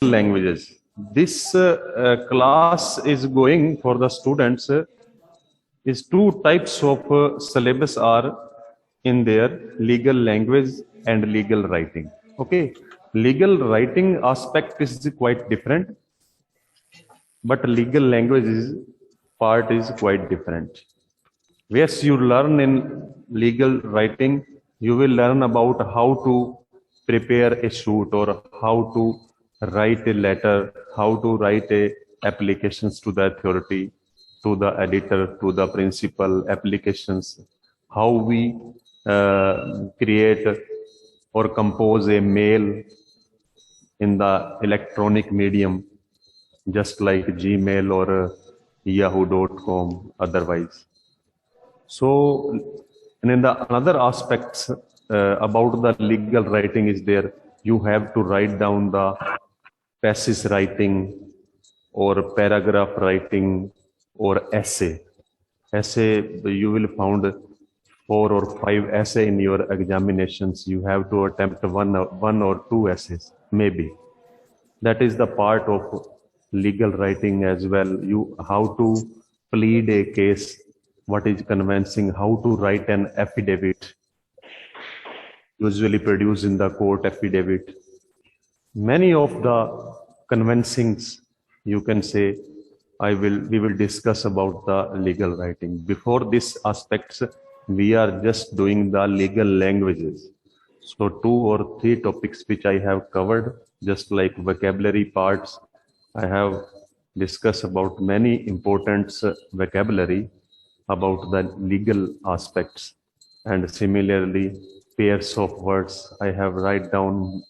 languages. This class is going for the students is two types of syllabus are in their legal language and legal writing. Okay, legal writing aspect is quite different, but legal language part is quite different. Yes, you learn in legal writing, you will learn about how to prepare a suit or how to write a letter, how to write a applications to the authority, to the editor, to the principal applications, how we create or compose a mail in the electronic medium, just like Gmail or yahoo.com otherwise. So, and in the another aspects about the legal writing is there, you have to write down the passage writing or paragraph writing or essay. Essay, you will found 4 or 5 essay in your examinations. You have to attempt one or two essays, maybe. That is the part of legal writing as well. You how to plead a case, what is convincing, how to write an affidavit, usually produced in the court affidavit. Many of the convincings, you can say, we will discuss about the legal writing. Before these aspects, we are just doing the legal languages. So 2 or 3 topics which I have covered, just like vocabulary parts, I have discussed about many important vocabulary about the legal aspects, and similarly pairs of words. I have write down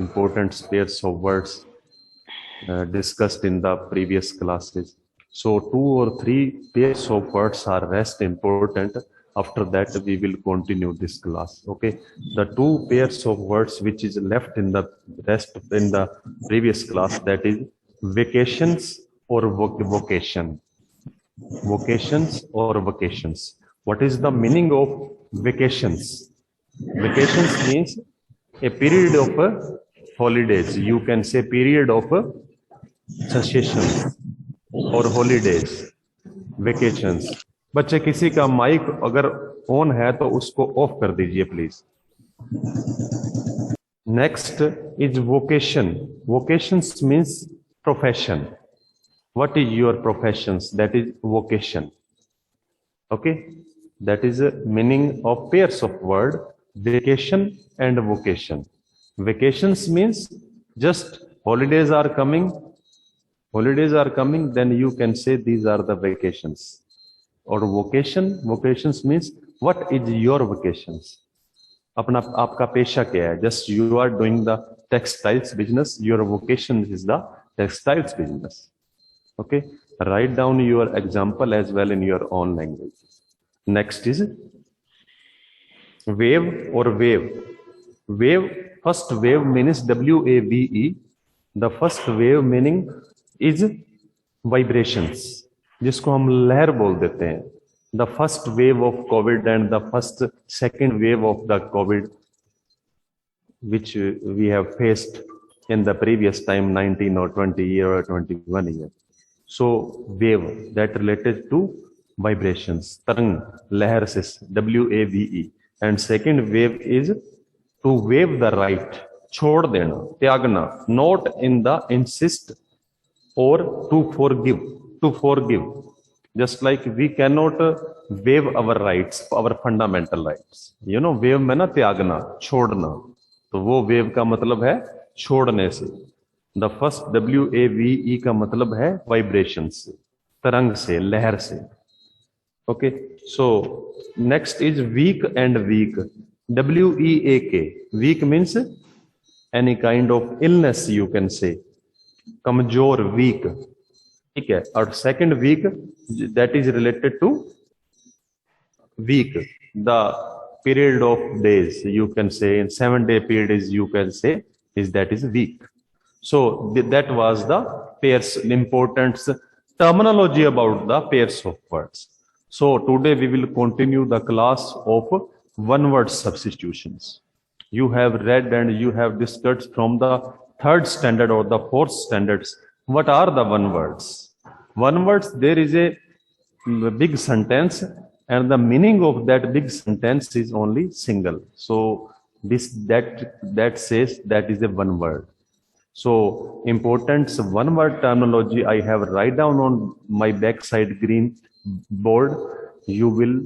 important pairs of words discussed in the previous classes. So 2 or 3 pairs of words are rest important. After that we will continue this class. Okay, the 2 pairs of words which is left in the rest in the previous class, that is vacations or vocation. Vocations or vacations. What is the meaning of vacations? Vacations means a period of holidays. You can say period of cessation or holidays, vacations. बच्चे किसी का mic अगर on है तो उसको off कर दीजिए please. Next is vocation. Vocations means profession. What is your professions? That is vocation. Okay, that is a meaning of pairs of word vacation and vocation. Vacations means just holidays are coming. Holidays are coming, then you can say these are the vacations. Or vocations means what is your vocations? अपना आपका पेशा क्या है? Just you are doing the textiles business. Your vocation is the textiles business. Okay, write down your example as well in your own language. Next is wave or wave. Wave, first wave means W-A-V-E. The first wave meaning is vibrations, जिसको हम लहर बोल देते हैं. The first wave of COVID and the second wave of the COVID, which we have faced in the previous time, 19 or 20 year or 21 year. So wave, that related to vibrations, tarang, lahar se, W-A-V-E. And second wave is to waive the right, chhod dena, tyagna, not in the insist or to forgive. To forgive, just like we cannot waive our rights, our fundamental rights. You know, waive में ना त्यागना, छोड़ना, तो वो waive का मतलब है छोड़ने से. The first W-A-V-E का मतलब है vibrations से, तरंग से, लहर से. Okay, so next is weak and weak. W-E-A-K. Weak means any kind of illness, you can say. कमजोर, weak. ठीक है. और second week, that is related to week, the period of days, you can say in 7-day period is, you can say is, that is week. So that was the pairs importance terminology about the pairs of words. So today we will continue the class of one word substitutions. You have read and you have discussed from the third standard or the fourth standards, what are the one words? One words, there is a big sentence and the meaning of that big sentence is only single. So that says that is a one word. So importance one word terminology I have write down on my backside green board. You will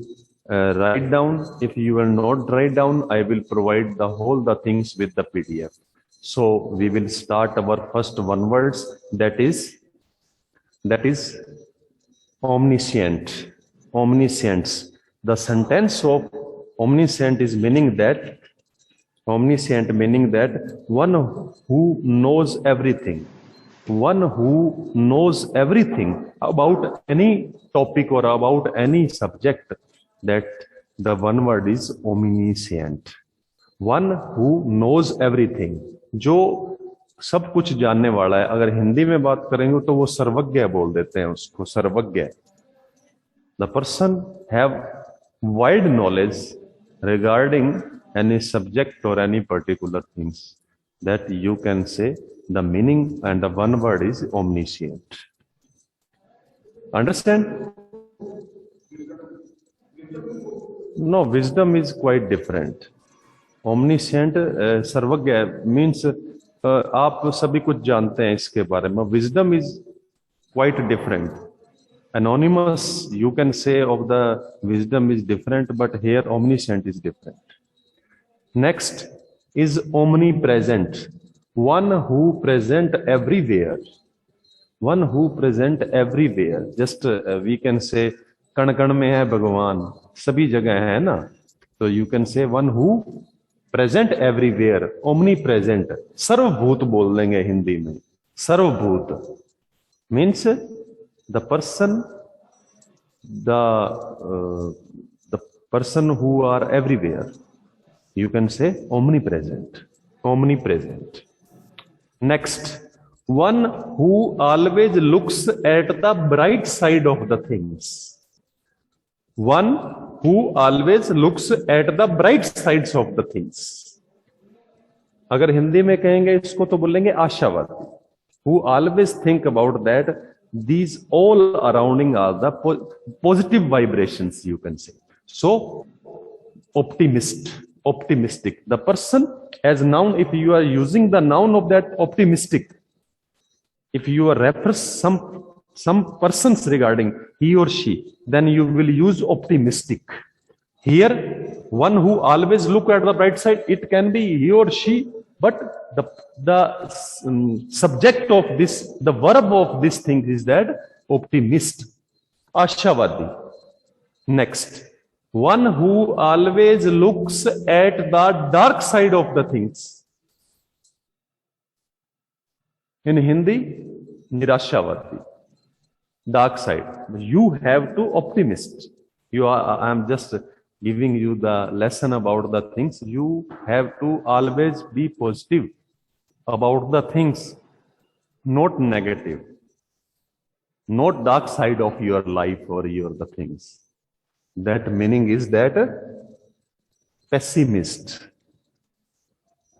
write down. If you will not write down, I will provide the things with the PDF. So we will start our first one words, that is omniscient. Omniscience. The sentence of omniscient is meaning that one who knows everything. One who knows everything about any topic or about any subject, that the one word is omniscient. One who knows everything, जो सब कुछ जानने वाला है. अगर हिंदी में बात करेंगे तो वो सर्वज्ञ बोल देते हैं उसको, सर्वज्ञ. The person have wide knowledge regarding any subject or any particular things, that you can say the meaning and the one word is omniscient. Understand? No, wisdom is quite different. Omniscient, सर्वज्ञ means आप सभी कुछ जानते हैं इसके बारे में. Wisdom is quite different. Anonymous, you can say of the wisdom is different, but here omniscient is different. Next is omnipresent. One who present everywhere. One who present everywhere. Just we can say कण कण में है भगवान, सभी जगह है ना. So you can say one who present everywhere, omnipresent. सर्वभूत बोल देंगे हिंदी में. सर्वभूत means the person who are everywhere. You can say omnipresent. Omnipresent. Next, one who always looks at the bright side of the things. One who always looks at the bright sides of the things. अगर हिंदी में कहेंगे इसको तो बोलेंगे आशावादी. Who always think about that these all surrounding are the positive vibrations, you can say. So optimistic. The person as noun, if you are using the noun of that optimistic, if you are refer some persons regarding he or she, then you will use optimistic. Here, one who always look at the bright side, it can be he or she, but the subject of this, the verb of this thing is that optimist, ashavadi. Next, one who always looks at the dark side of the things. In Hindi, nirashavadi, dark side. You have to optimist. I am just giving you the lesson about the things. You have to always be positive about the things, not negative, not dark side of your life or the things. That meaning is that pessimist,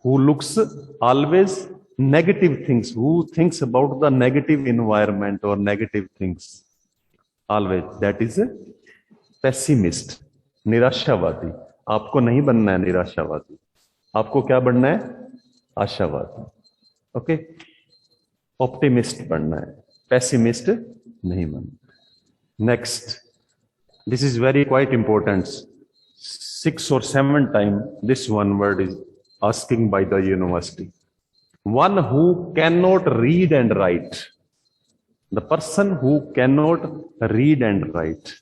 who looks always negative things, who thinks about the negative environment or negative things always, that is a pessimist. निराशावादी. आपको नहीं बनना है निराशावादी, आपको क्या बनना है? आशावादी. ओके, ऑप्टिमिस्ट बनना है, पेसिमिस्ट नहीं बनना. Next, this is very quite important. 6 or 7 times this one word is asking by the university. One who cannot read and write. The person who cannot read and write,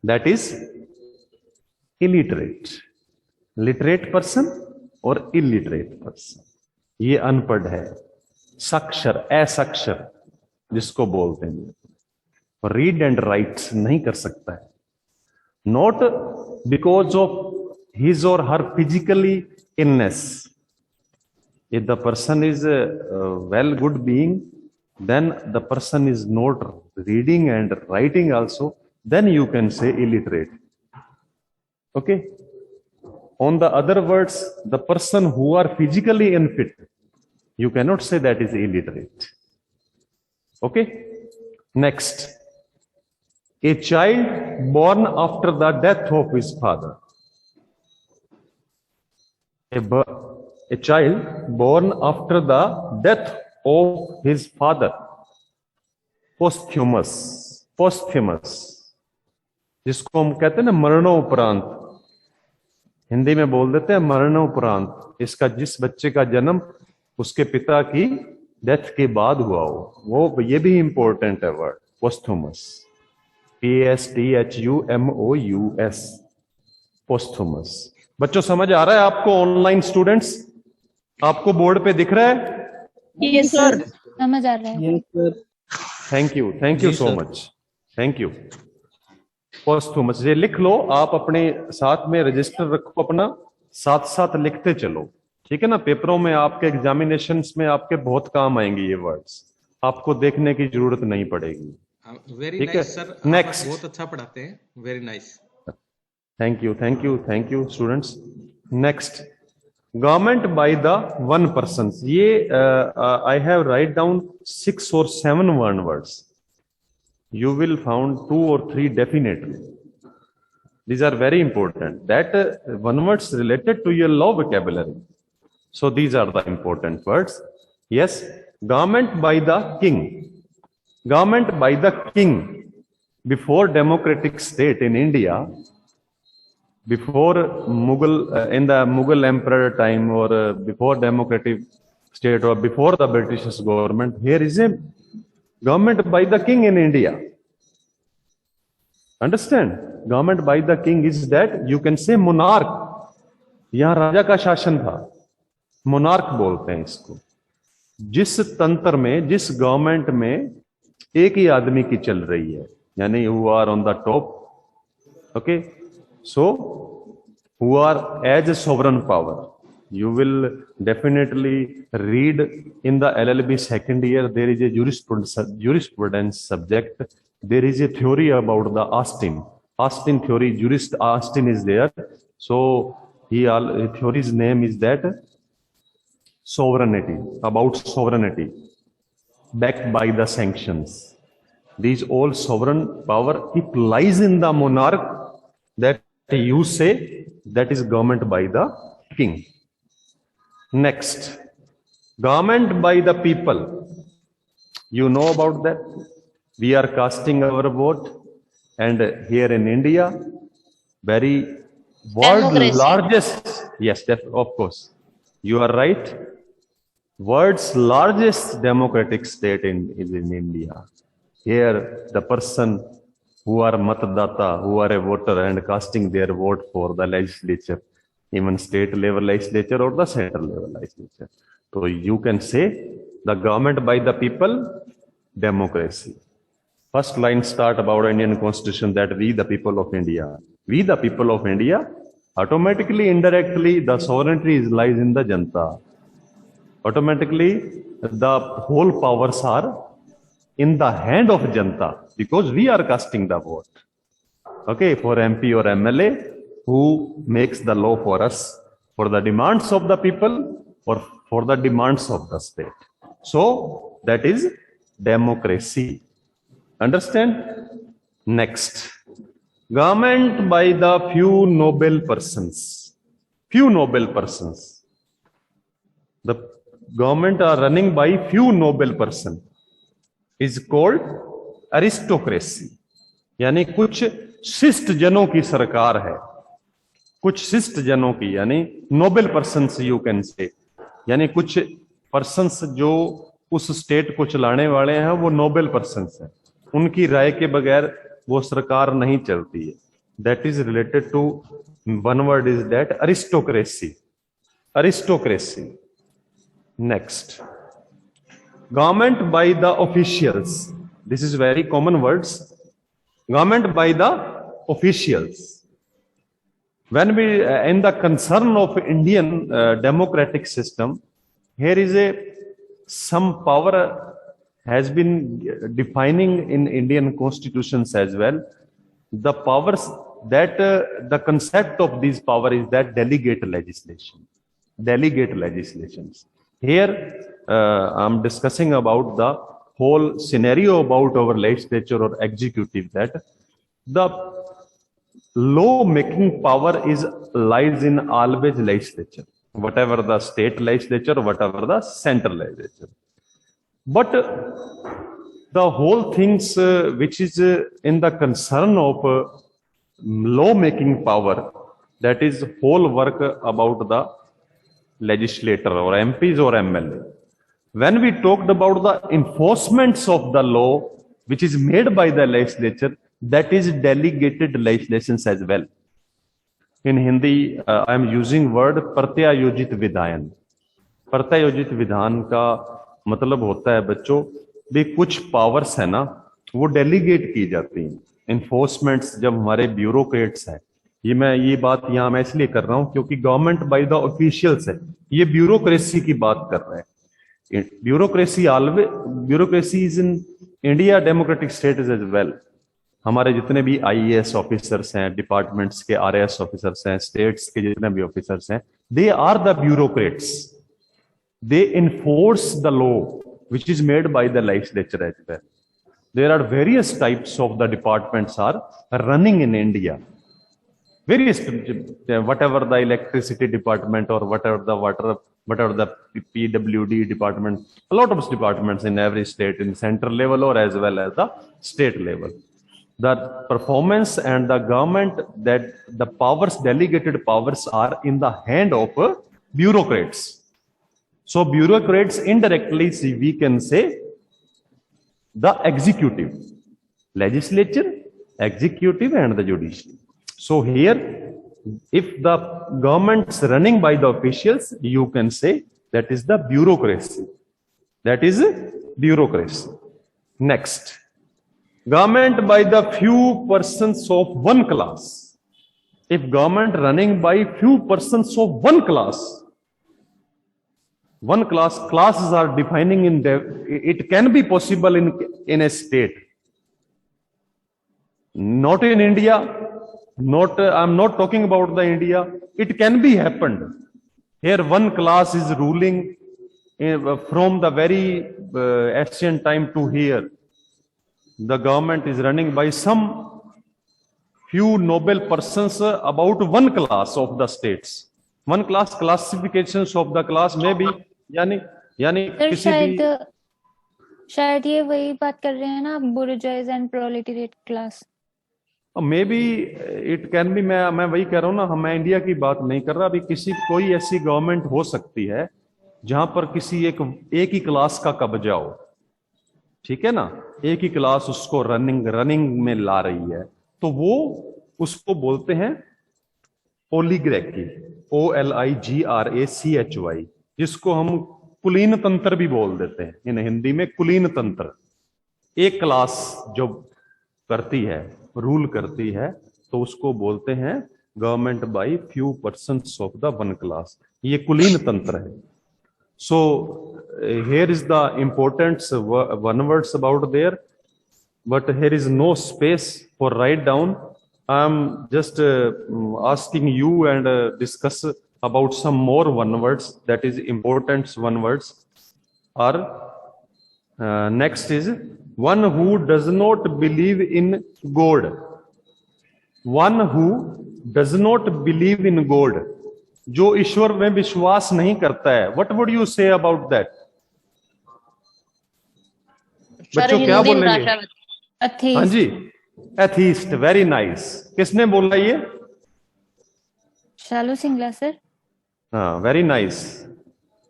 that is illiterate. Literate person और illiterate person, ये अनपढ़ है. साक्षर, असाक्षर जिसको बोलते हैं, read and right नहीं कर सकता है. Not because of his or her physically illness. If the person is a well good being, then the person is not reading and writing also, then you can say illiterate. Okay. On the other words, the person who are physically unfit, You cannot say that is illiterate. Okay. Next, a child born after the death of his father. A child born after the death of his father. Posthumous. Posthumous, जिसको हम कहते हैं ना मरणोपरांत, हिंदी में बोल देते हैं मरणोपरांत। इसका जिस बच्चे का जन्म उसके पिता की डेथ के बाद हुआ हो, वो ये भी इंपॉर्टेंट है वर्ड पोस्थुमस, PSTHUMOUS, पोस्थुमस। बच्चों समझ आ रहा है आपको? ऑनलाइन स्टूडेंट्स, आपको बोर्ड पे दिख रहा है? यस सर, समझ आ रहा है। Yes sir. Thank you so much, thank you. Posthumous ये लिख लो, आप अपने साथ में रजिस्टर रखो अपना, साथ साथ लिखते चलो, ठीक है ना? पेपरों में आपके एग्जामिनेशंस में आपके बहुत काम आएंगे ये वर्ड्स, आपको देखने की जरूरत नहीं पड़ेगी। वेरी ठीक है नाइस सर, नेक्स्ट, बहुत अच्छा पढ़ाते हैं, very nice. Thank you students. Next, government by the one person. ये I have write down 6 or 7 one words, you will found 2 or 3 definitely. These are very important, that one words related to your law vocabulary. So these are the important words. Yes, government by the king. Government by the king. Before democratic state in India, before Mughal, in the Mughal emperor time, or before democratic state, or before the British government, here is a government by the king in India. Understand? Government by the king is that you can say monarch. यहां राजा का शासन था, monarch बोलते हैं इसको। जिस तंत्र में, जिस गवर्नमेंट में एक ही आदमी की चल रही है, यानी who are on the top, okay, so who are as a sovereign power. You will definitely read in the LLB second year, there is a jurisprudence subject. There is a theory about the Austin theory. Jurist Austin is there. So theory's name is that sovereignty, about sovereignty backed by the sanctions. These all sovereign power, it lies in the monarch, that you say that is government by the king. Next, government by the people. You know about that. We are casting our vote, and here in India, very world's largest, yes, of course, you are right. World's largest democratic state is in India. Here, the person who are matdata, who are a voter and casting their vote for the legislature, even state level legislature or the central level legislature. So you can say the government by the people, democracy. First line start about Indian Constitution, that we the people of India. We the people of India, automatically, indirectly, the sovereignty lies in the Janta. Automatically, the whole powers are in the hand of Janta, because we are casting the vote. Okay, for MP or MLA, who makes the law for us, for the demands of the people or for the demands of the state. So that is democracy. Understand? Next, government by the few noble persons. Few noble persons. The government are running by few noble persons is called aristocracy. यानी कुछ शिष्ट जनों की सरकार है, कुछ शिष्ट जनों की, यानी Nobel persons you can say, यानी कुछ पर्सन्स जो उस स्टेट को चलाने वाले हैं वो नोबेल पर्सन्स हैं, उनकी राय के बगैर वो सरकार नहीं चलती है। That is related to one word is that aristocracy, aristocracy. Next, government by the officials, this is very common words, government by the officials. When we in the concern of Indian democratic system, here is some power has been defining in Indian constitutions as well. The powers that the concept of this power is that delegate legislation, delegate legislations. here I'm discussing about the whole scenario about our legislature or executive, that the law making power is lies in always legislature, whatever the state legislature, whatever the central legislature. But the whole things which is in the concern of law making power, that is whole work about the legislator or MPs or MLA. When we talked about the enforcements of the law which is made by the legislature, that is delegated legislations as well. In Hindi I am using word प्रत्यायोजित विधान. प्रत्यायोजित विधान का मतलब होता है बच्चों भी कुछ powers है ना वो डेलीगेट की जाती हैं. इन्फोर्समेंट्स जब हमारे ब्यूरोक्रेट्स हैं, ये बात यहाँ मैं इसलिए कर रहा हूँ क्योंकि गवर्नमेंट बाय द ऑफिशियल्स है, ये ब्यूरोक्रेसी की बात कर रहे हैं. Bureaucracy is in India democratic state as well. हमारे जितने भी आईएएस ऑफिसर्स हैं, डिपार्टमेंट्स के आरएएस ऑफिसर्स हैं, स्टेट्स के जितने भी ऑफिसर्स हैं, they are the bureaucrats. They enforce the law which is made by the legislature as well. There are various types of the departments are running in India. Various, whatever the electricity department or whatever the water, whatever the PWD department, a lot of departments in every state, in central level or as well as the state level. The performance and the government, that the powers, delegated powers are in the hand of bureaucrats. So bureaucrats indirectly, we can say the executive, legislature, executive and the judiciary. So here, if the government's running by the officials, you can say that is the bureaucracy. That is bureaucracy. Next, government by the few persons of one class. If government running by few persons of one class, classes are defining in it can be possible in a state, not in India, not I'm not talking about the India. It can be happened here. One class is ruling from the very ancient time to here. The government is running by some few noble persons about one class of the states. One class, classifications of the class may be यानी किसी भी, शायद ये वही बात कर रहे हैं ना, bourgeoisie and proletariat class. Maybe it can be. मैं वही कह रहा हूँ ना, मैं इंडिया की बात नहीं कर रहा. अभी कोई ऐसी गवर्नमेंट हो सकती है जहां पर किसी एक ही क्लास का कब्जा हो, ठीक है ना, एक ही क्लास उसको रनिंग में ला रही है, तो वो उसको बोलते हैं ओलिगार्की, OLIGRACHY, जिसको हम कुलीन तंत्र भी बोल देते हैं इन हिंदी में. कुलीन तंत्र, एक क्लास जो करती है, रूल करती है, तो उसको बोलते हैं government by few persons of the one class. ये कुलीन तंत्र है. So here is the important one words about there, but here is no space for write down. I am just asking you and discuss about some more one words, that is important one words. Or next is one who does not believe in God. One who does not believe in God, जो ईश्वर में विश्वास नहीं करता है. What would you say about that? बच्चों क्या बोलेंगे? हाँ जी, एथीस्ट. Very nice. किसने बोला ये? शालू सिंगला सर. हाँ, very nice.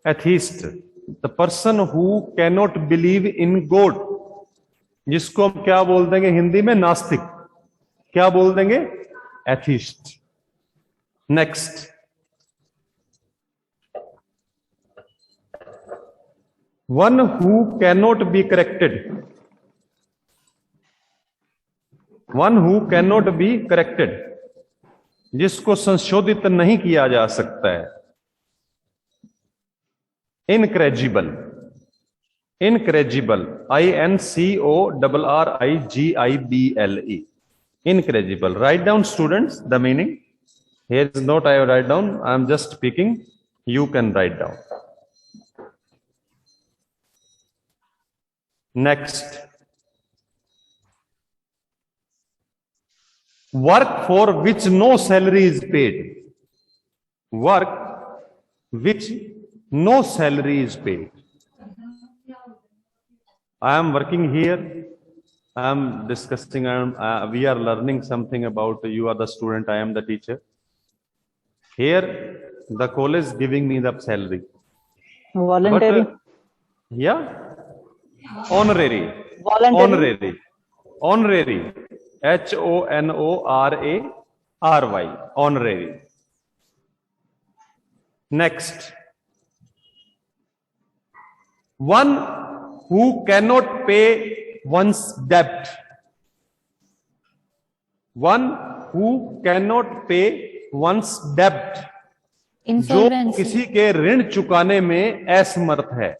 Atheist, the person who cannot believe in God, जिसको हम क्या बोल देंगे हिंदी में? नास्तिक. क्या बोल देंगे? Atheist. Next, one who cannot be corrected. One who cannot be corrected, जिसको संशोधित नहीं किया जा सकता है. इनकरेजिबल. इनकरेजिबल, INCORRIGIBLE. Incorrigible. Write down, students, the meaning. Here is not I write down. I am just speaking. You can write down. Next, work for which no salary is paid. Work which no salary is paid. I am working here. I am discussing. We are learning something about. You are the student. I am the teacher. Here, the college is giving me the salary. Voluntary. But, yeah, honorary. Voluntary. Honorary. Honorary. Honorary. Next, one who cannot pay one's debt. One who cannot pay one's debt. जो insolvency किसी के ऋण चुकाने में असमर्थ है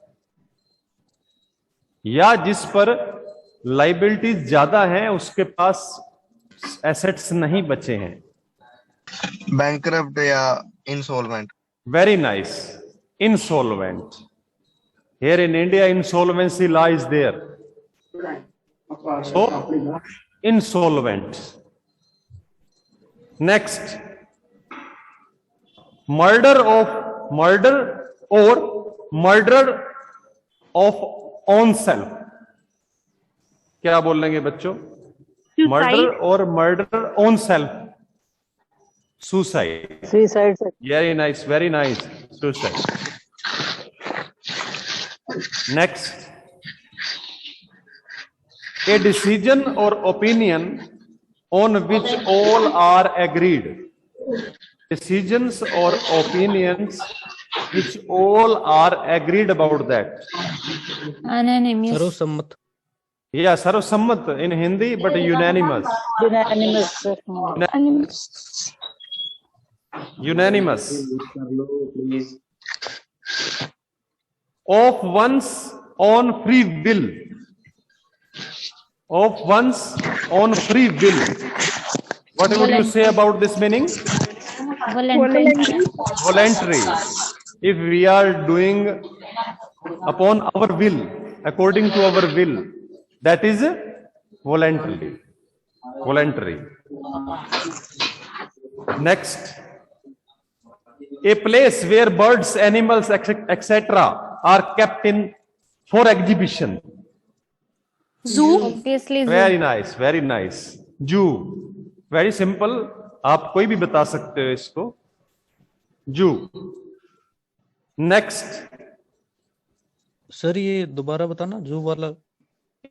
या जिस पर लाइबिलिटीज ज्यादा है, उसके पास एसेट्स नहीं बचे हैं. Bankrupt या insolvent. Very nice. Insolvent. Here in India, insolvency law is there. So, insolvent. Next, murder of own self. क्या बोल लेंगे बच्चों? Murder or murder own self. Suicide. Suicide. Very nice, very nice. Suicide. Next, a decision or opinion on which all are agreed. Decisions or opinions which all are agreed about that. Unanimous सर्वसम्मत. Yeah, sarvsammat in Hindi, but unanimous. Unanimous. Sir. Unanimous. Of one's own free will. Of one's own free will. What would you say about this meaning? Voluntary Voluntary. If we are doing upon our will, according to our will, that is voluntary. Voluntary. Next, a place where birds, animals, etc. are kept in for exhibition. Obviously Very nice, very nice. Zoo. Very simple. आप कोई भी बता सकते हो इसको. Zoo. Next, sir ये दोबारा बताना जू वाला.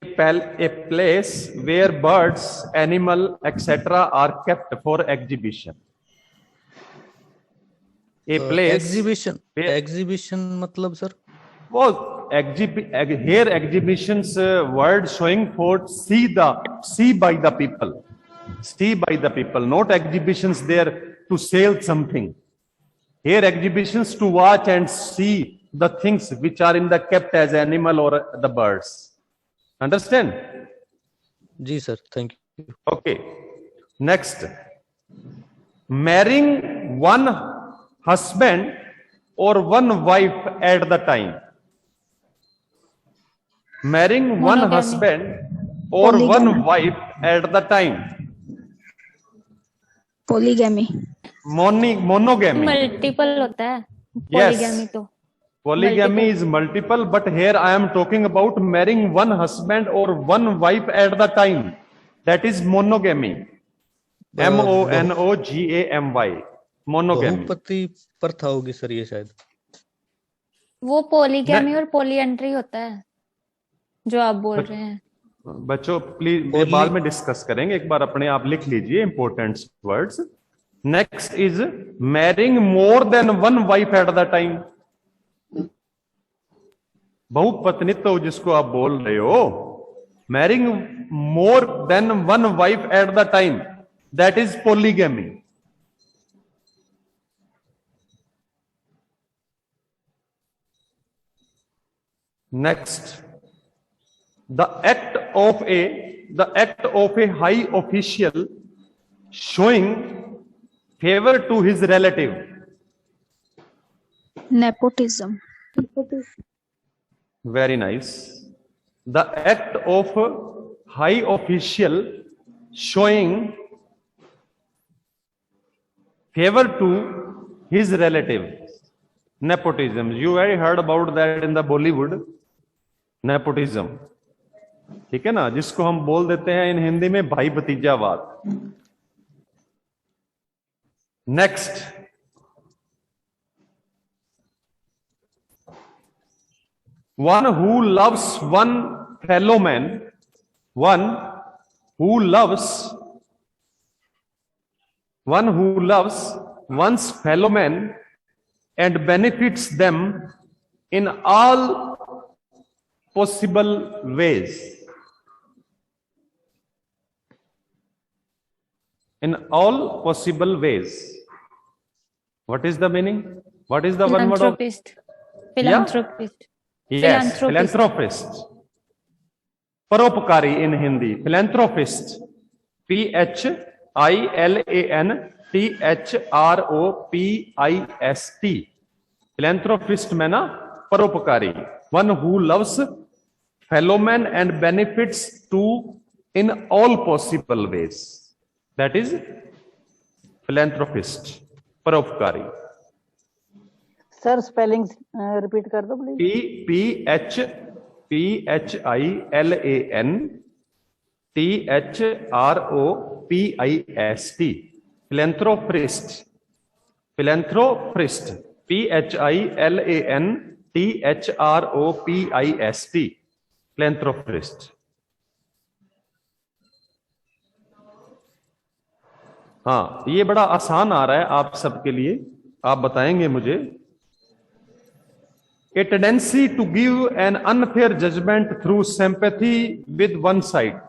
a place where birds, animal, etc. are kept for exhibition. A place. Exhibition. where- exhibition मतलब सर. वो here exhibitions word showing for see by the people. See by the people, not exhibitions there to sell something. Here exhibitions to watch and see the things which are in the kept as animal or the birds. Understand? जी sir, thank you. Okay. Next, marrying one husband or one wife at the time. Marrying one Monogamy. husband or one wife at the time. Polygamy. Monogamy. Multiple होता है Yes. Polygamy तो Polygamy is multiple, but here I am talking about marrying one husband or one wife at the time. That is monogamy. Monogamy. Monogamy. बहुपति प्रथा होगी sir ये शायद. वो polygamy और पॉलीएंट्री होता है जो आप बोल रहे हैं. बच्चों प्लीज ये बाद में डिस्कस करेंगे, एक बार अपने आप लिख लीजिए important words. Next is marrying more than one wife at the time. बहुपत्नित्व जिसको आप बोल रहे हो, marrying more than one wife at the time, that is polygamy. Next, the act of a high official showing favor to his relative. Nepotism. Very nice. the act of high official showing favor to his relative. Nepotism. You already heard about that in the Bollywood. Nepotism. ठीक है ना, जिसको हम बोल देते हैं इन हिंदी में भाई भतीजावाद. Next, one who loves one fellow man, one who loves one's fellow man and benefits them in all possible ways. In all possible ways. What is the meaning? What is the one word of? Philanthropist. Yes, philanthropist. परोपकारी in Hindi. Philanthropist. PHILANTHROPIST. Philanthropist में ना परोपकारी. One who loves fellow man and benefits to in all possible ways. That is philanthropist. परोपकारी. Sir spelling repeat कर दो please. PHILANTHROPIST. Philanthropist. Philanthropist. PHILANTHROPIST. Philanthropist. हाँ, ये बड़ा आसान आ रहा है आप सबके लिए. आप बताएंगे मुझे. A tendency to give an unfair judgment through sympathy with one side.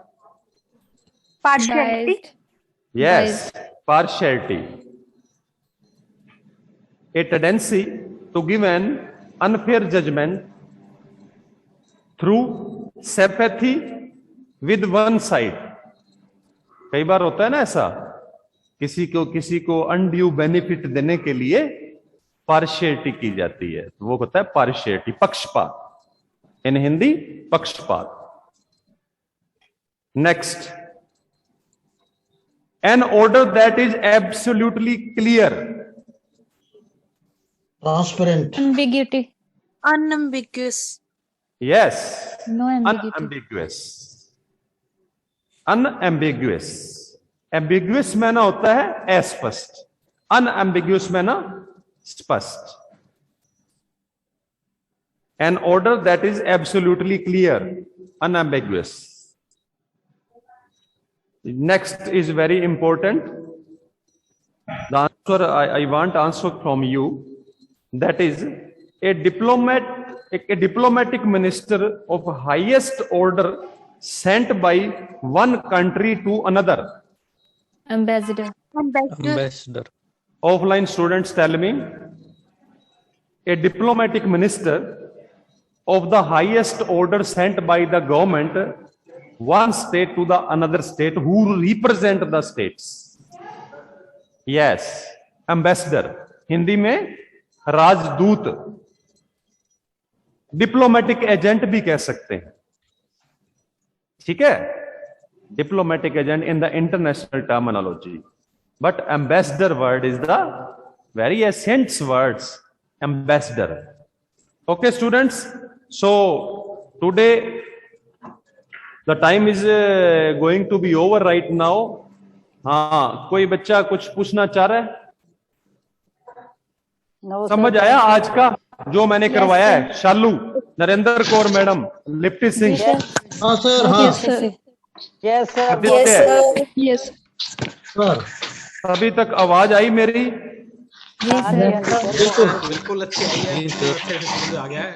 Partiality. Yes, partiality. A tendency to give an unfair judgment through sympathy with one side. कई बार होता है ना ऐसा, किसी को अनड्यू बेनिफिट देने के लिए पार्शियलिटी की जाती है, तो वो होता है पार्शियलिटी, पक्षपात. इन हिंदी पक्षपात. Next, an order that is absolutely clear. Transparent. Ambiguity. Unambiguous. Yes, No ambiguity. Unambiguous. Unambiguous. Ambiguous में ना होता है अस्पष्ट, अनएम्बिगुअस में ना स्पष्ट. An order that is absolutely clear, unambiguous. Next is very important. The answer I want answer from you. That is a diplomatic minister of highest order sent by one country to another. Ambassador. Ambassador. Offline students tell me. A diplomatic minister of the highest order sent by the government one state to the another state who represent the states. Yes, ambassador. Hindi में राजदूत, diplomatic agent भी कह सकते हैं. ठीक है, diplomatic agent in the international terminology, but ambassador word is the very essential words. Ambassador. Okay, students. So today the time is going to be over right now. हाँ, कोई बच्चा कुछ पूछना चाह रहा है? No, समझ sir. आया आज का जो मैंने करवाया है? शालू, नरेंद्र कौर मैडम, लिप्टी सिंह, हाँ सर. हाँ Yes, sir. Aditya, Yes. Sir. अभी तक आवाज आई मेरी? बिल्कुल अच्छी आई है, अच्छे से समझ आ गया है.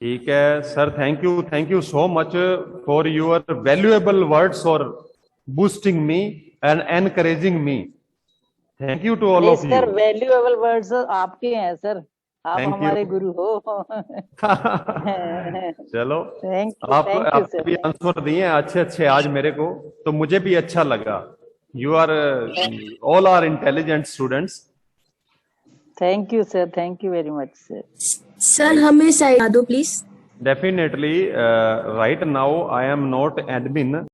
ठीक है sir, thank you so much for your valuable words और boosting me and encouraging me. Thank you to all of you. Sir valuable words आपके हैं सर, आप Thank you. हमारे गुरु हो. चलो, थैंक यू आप सर. भी आंसर दिए अच्छे आज मेरे को, तो मुझे भी अच्छा लगा. You are all are intelligent students. Thank you sir, thank you very much sir. Sir हमें साइड दो please. Definitely, right now I am not admin.